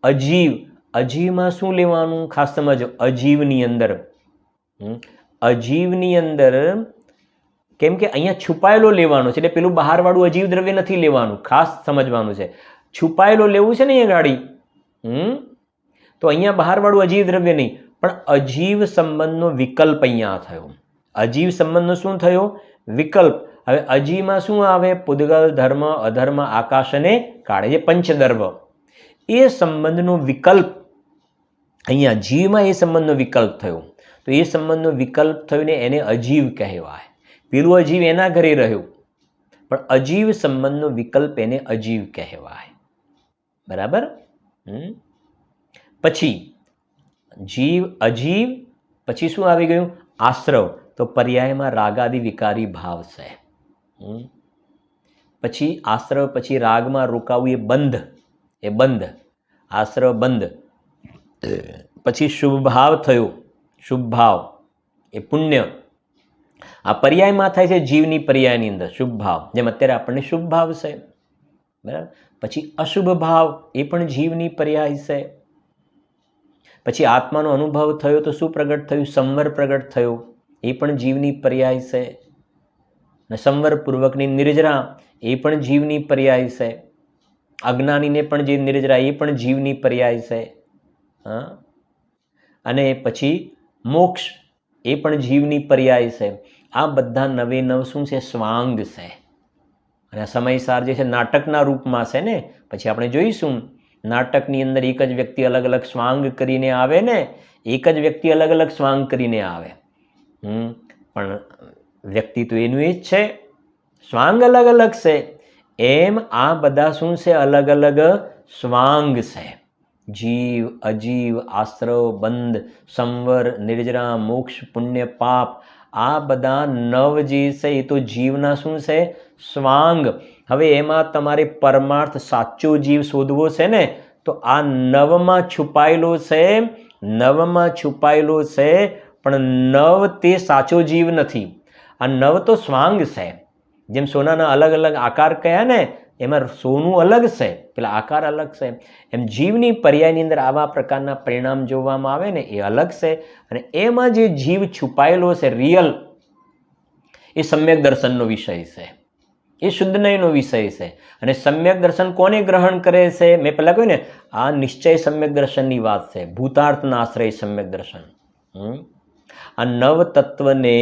અજીવ, અજીવમાં શું લેવાનું? ખાસ સમજો, અજીવની અંદર, અજીવની અંદર કેમ કે અહીંયા છુપાયેલો લેવાનો છે, એટલે પેલું બહારવાળું અજીવ દ્રવ્ય નથી લેવાનું. ખાસ સમજવાનું છે, છુપાયેલો લેવું છે ને અહીંયા ગાડી. તો અહીંયા બહારવાળું અજીવ દ્રવ્ય નહીં, પણ અજીવ સંબંધનો વિકલ્પ અહીંયા થયો. અજીવ સંબંધનો શું થયો? વિકલ્પ. હવે અજીવમાં શું આવે? પૂદગલ, ધર્મ, અધર્મ, આકાશ અને કાળ, જે પંચદર્વ. એ સંબંધનો વિકલ્પ અહીંયા જીવમાં, એ સંબંધનો વિકલ્પ થયો. તો એ સંબંધનો વિકલ્પ થયો ને એને અજીવ કહેવાય. પેલું અજીવ એના ઘરે રહ્યું, પણ અજીવ સંબંધનો વિકલ્પ એને અજીવ કહેવાય. બરાબર? પછી જીવ, અજીવ, પછી શું આવી ગયું? આશ્રવ. તો પર્યાયમાં રાગાદિ વિકારી ભાવ છે. પછી આશ્રવ પછી રાગમાં રોકાવું એ બંધ, એ બંધ, આશ્રવ બંધ. પછી શુભ ભાવ થયો, શુભ ભાવ એ પુણ્ય. આ પર્યાયમાં થાય છે જીવની પર્યાયની અંદર શુભ ભાવ, જેમ અત્યારે આપણને શુભ ભાવ છે. બરાબર? પછી અશુભ ભાવ એ પણ જીવની પર્યાય છે. પછી આત્માનો અનુભવ થયો તો શું પ્રગટ થયું? સંવર પ્રગટ થયો, એ પણ જીવની પર્યાય છે. અને સંવરપૂર્વકની નિર્જરા એ પણ જીવની પર્યાય છે. અજ્ઞાનીને પણ જે નિર્જરા એ પણ જીવની પર્યાય છે. અને પછી મોક્ષ એ પણ જીવની પર્યાય છે. આ બધા નવે નવ શું છે? સ્વાંગ છે. અને સમયસાર જે છે નાટકના રૂપમાં છે ને. પછી આપણે જોઈશું નાટકની અંદર એક જ વ્યક્તિ અલગ અલગ સ્વાંગ કરીને આવે ને, એક જ વ્યક્તિ અલગ અલગ સ્વાંગ કરીને આવે, પણ વ્યક્તિ તો એનું એ જ છે, સ્વાંગ અલગ અલગ છે. એમ આ બધા શું છે? અલગ અલગ સ્વાંગ છે. જીવ, અજીવ, આશ્રવ, બંધ, સંવર, નિર્જરા, મોક્ષ, પુણ્ય, પાપ, આ બધા નવ જે છે એ તો જીવના શું છે? સ્વાંગ. હવે એમાં તમારે પરમાર્થ સાચો જીવ શોધવો છે ને, તો આ નવમાં છુપાયેલો છે, નવમાં છુપાયેલો છે, પણ નવ તે સાચો જીવ નથી. આ નવ તો સ્વાંગ છે. જેમ સોનાના અલગ અલગ આકાર કયા ને, એમાં સોનું અલગ છે, પેલા આકાર અલગ છે, એમ જીવની પર્યાયની અંદર આવા પ્રકારના પરિણામ જોવામાં આવે ને એ અલગ છે. અને એમાં જે જીવ છુપાયેલો છે રિયલ, એ સમ્યક દર્શનનો વિષય છે, એ શુદ્ધ નયનો વિષય છે. અને સમ્યક દર્શન કોને ગ્રહણ કરે છે? મેં પહેલાં કહ્યું ને, આ નિશ્ચય સમ્યક દર્શનની વાત છે, ભૂતાર્થના આશ્રય સમ્યક દર્શન. આ નવ તત્વને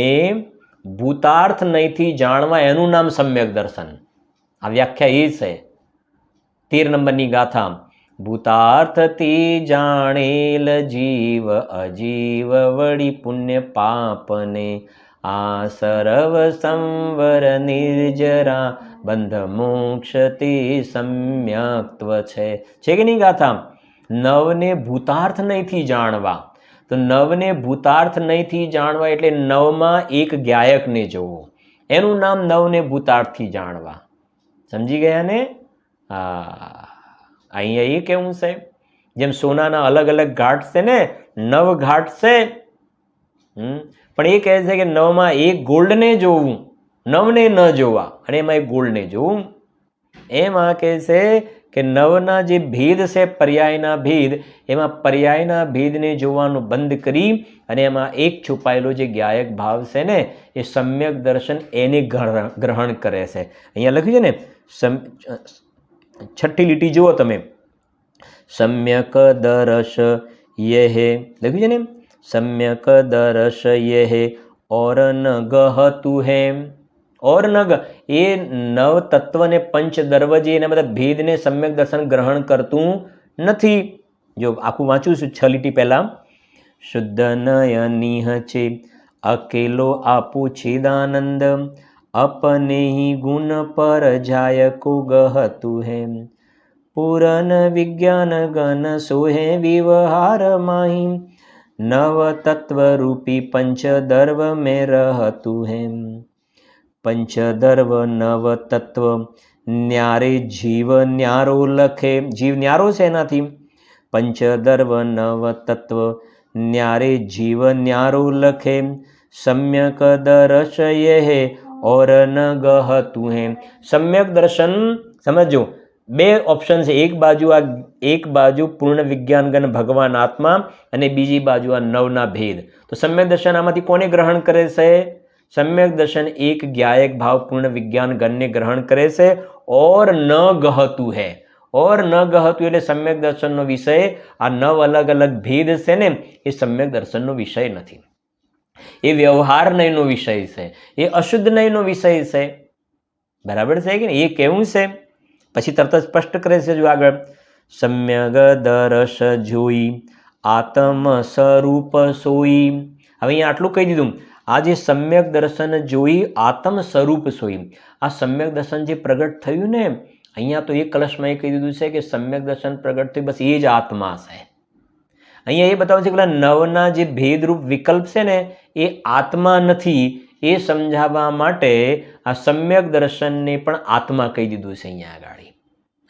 ભૂતાર્થ નયથી જાણવા, એનું નામ સમ્યક દર્શન. આ વ્યાખ્યા એ છે 13 નંબરની ગાથા. ભૂતાર્થથી જાણેલ જીવ અજીવ વળી પુણ્ય પાપને, આ સર્વ સંવર નિર્જરા બંધ મોક્ષ તે સમ્યક્ત્વ છે. છે કે નહીં ગાથા? નવને ભૂતાર્થ નયથી જાણવા. તો નવને ભૂતાર્થ નયથી જાણવા એટલે નવમાં એક જ્ઞાયકને જોવો, એનું નામ નવને ભૂતાર્થથી જાણવા. સમજી ગયા ને? હા, અહીંયા એ કેવું છે, જેમ સોનાના અલગ અલગ ઘાટ છે ને, 9 ઘાટ છે, પણ એ કહે છે કે 9માં એક ગોલ્ડને જોવું, 9ને ન જોવા, અને એમાં એક ગોલ્ડને જોવું. એમાં કહે છે કે 9ના જે ભેદ છે, પર્યાયના ભેદ, એમાં પર્યાયના ભેદને જોવાનું બંધ કરી અને એમાં એક છુપાયેલો જે જ્ઞાયક ભાવ છે ને, એ સમ્યક દર્શન એને ગ્રહણ કરે છે. અહીંયા લખ્યું છે ને, છઠ્ઠી લીટી જુઓ તમે, સમ્યક દર્શ યહે, લખ્યું છે ને, સમ્યક દર્શ યહે ઓર ન ગહતુ હે. ઓર નગ, એ નવ તત્વને પંચ દર્વ જે એના બધા ભેદને સમ્યક દર્શન ગ્રહણ કરતું નથી. જો આખું વાંચું છું 6 લીટી પહેલા. શુદ્ધ નયનિહ છે અકેલો આપું છેદાનંદ, અપને હી ગુણ પર જાય કો ગહતું હે. પૂરન વિજ્ઞાન ગન સોહે વિવહાર માહી, નવ તત્વ રૂપી પંચ દર્વ મેં રહતું હે. પંચદર્વ નવ તત્વ ન્યારે જીવ ન્યારો લખે. જીવ ન્યારો છે એનાથી. પંચદર્વ નવ તત્વ ન્યારે જીવ ન્યારો લખે. સમ્યક દર્શય હે ઓર ન ગહતું હે. સમ્યક દર્શન સમજો, 2 ઓપ્શન છે. એક બાજુ પૂર્ણ વિજ્ઞાનગન ભગવાન આત્મા અને બીજી બાજુ આ નવના ભેદ. તો સમ્યક દર્શન આમાંથી કોને ગ્રહણ કરે છે? સમ્યક દર્શન એક જ્ઞાયક ભાવ પૂર્ણ વિજ્ઞાન ગણને ગ્રહણ કરે છે. ઓર ન ગહતું હે. ઓર ન ગહતું એટલે સમ્યક દર્શનનો વિષય આ 9 અલગ અલગ ભેદ છે ને, એ સમ્યક દર્શનનો વિષય નથી. એ વ્યવહાર નયનો વિષય છે, એ અશુદ્ધ નયનો વિષય છે. બરાબર છે કે એ કેવું છે? પછી તરત જ સ્પષ્ટ કરે છે. જો આગળ, સમ્યક દર્શ જોઈ આત્મ સ્વરૂપ સોઈ. હવે અહીંયા આટલું કહી દીધું. આ જે સમ્યક દર્શન જોઈ આત્મ સ્વરૂપ સોઈ, આ સમ્યક દર્શન જે પ્રગટ થયું ને, અહીંયા તો એક કલશમાં એ કહી દીધું છે કે સમ્યક દર્શન પ્રગટ થયું, બસ એ જ આત્મા છે. અહીંયા એ બતાવે છે કે પેલા નવના જે ભેદરૂપ વિકલ્પ છે ને, એ આત્મા નથી. એ સમજાવવા માટે આ સમ્યક દર્શનને પણ આત્મા કહી દીધું છે. અહીંયા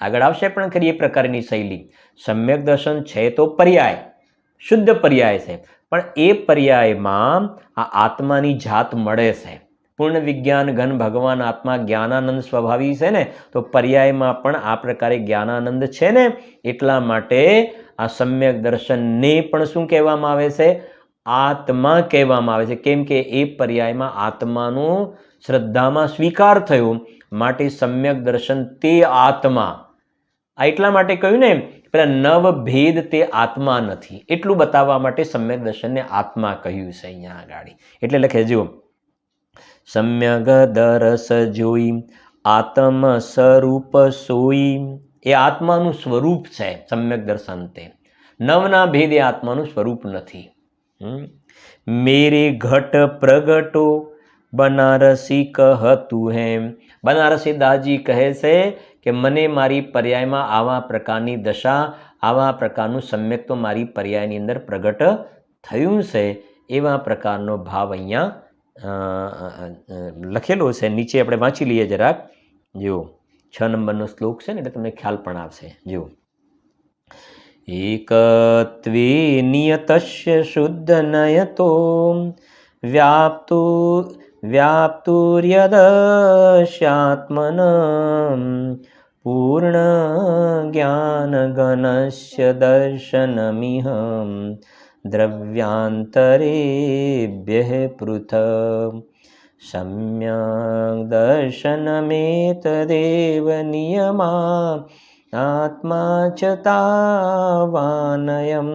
આગળ આવશે પણ ખરી એ પ્રકારની શૈલી. સમ્યક દર્શન છે તો પર્યાય, શુદ્ધ પર્યાય છે, પણ એ પર્યાયમાં આ આત્માની જાત મળે છે. પૂર્ણ વિજ્ઞાન ઘન ભગવાન આત્મા જ્ઞાનાનંદ સ્વભાવી છે ને, તો પર્યાયમાં પણ આ પ્રકારે જ્ઞાનાનંદ છે ને, એટલા માટે આ સમ્યક દર્શનને પણ શું કહેવામાં આવે છે? આત્મા કહેવામાં આવે છે. કેમ કે એ પર્યાયમાં આત્માનો શ્રદ્ધામાં સ્વીકાર થયો, માટે સમ્યક દર્શન તે આત્મા. આ એટલા માટે કહ્યું ને, પેલા નવ ભેદ તે આત્મા નથી, એટલું બતાવવા માટે સમ્યક દર્શનને આત્મા કહ્યું છે અહીંયા આગળ. એટલે લખે જો, સમ્યક દર્શ જોઈ આત્મ સ્વરૂપ સોઈ. એ આત્માનું સ્વરૂપ છે સમ્યક દર્શન. તે નવના ભેદ એ આત્માનું સ્વરૂપ નથી. મેરે ઘટ પ્રગટો બનારસી કહતું હે. બનારસી દાસજી કહે છે કે મને મારી પર્યાયમાં આવા પ્રકારની દશા, આવા પ્રકારનું સમ્યક તો મારી પર્યાયની અંદર પ્રગટ થયું છે. એવા પ્રકારનો ભાવ અહીંયા લખેલો છે. નીચે આપણે વાંચી લઈએ જરાક. જો 6 નંબરનો શ્લોક છે ને, એટલે તમને ખ્યાલ પણ આવશે. જો, એકત્વે નિયતસ્ય શુદ્ધ નયતો વ્યાપ્તુર્યદસ્યાત્મન पूर्णज्ञानघनस्य दर्शनमिह द्रव्यान्तरेभ्यः पृथक् सम्यक् दर्शनमेतदेव नियमा आत्मा च तावानयम्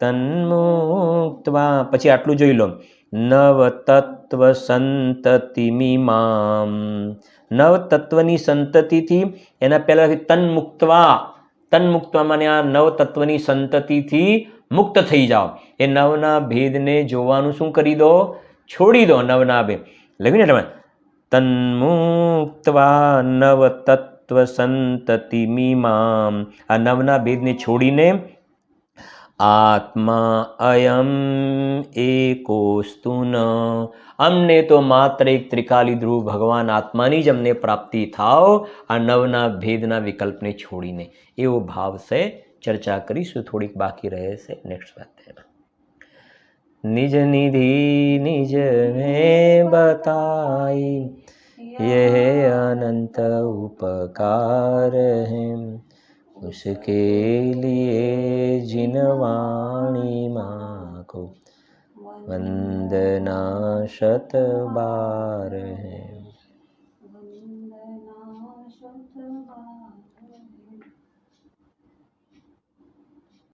તન્મુક્ત્વા પછી આટલું જોઈ લો નવતત્વ સંતતિમિમામ નવતત્વની સંતતિથી એના પહેલા તન્મુક્ત્વા માને આ નવતત્વની સંતતિથી મુક્ત થઈ જાઓ એ નવના ભેદને જોવાનું શું કરી દો છોડી દો નવના ભેદ લખ્યું ને તમે તન્મુક્ત્વા નવતત્વ સંતતિમિમામ આ નવના ભેદને છોડીને આત્મા અયમ એકોસ્તુ ન અમને તો માત્ર એક ત્રિકાલી ધ્રુવ ભગવાન આત્માની જ અમને પ્રાપ્તિ થાવ આ નવના ભેદના વિકલ્પને છોડીને એવો ભાવ છે ચર્ચા કરીશું થોડીક બાકી રહે છે નેક્સ્ટ સ્વાધ્યાયમાં નિજ નિધિ નિજ મેં બતાઈ यह अनंत उपकार है उसके लिए जिन वाणी माँ को वंदना शत बार है।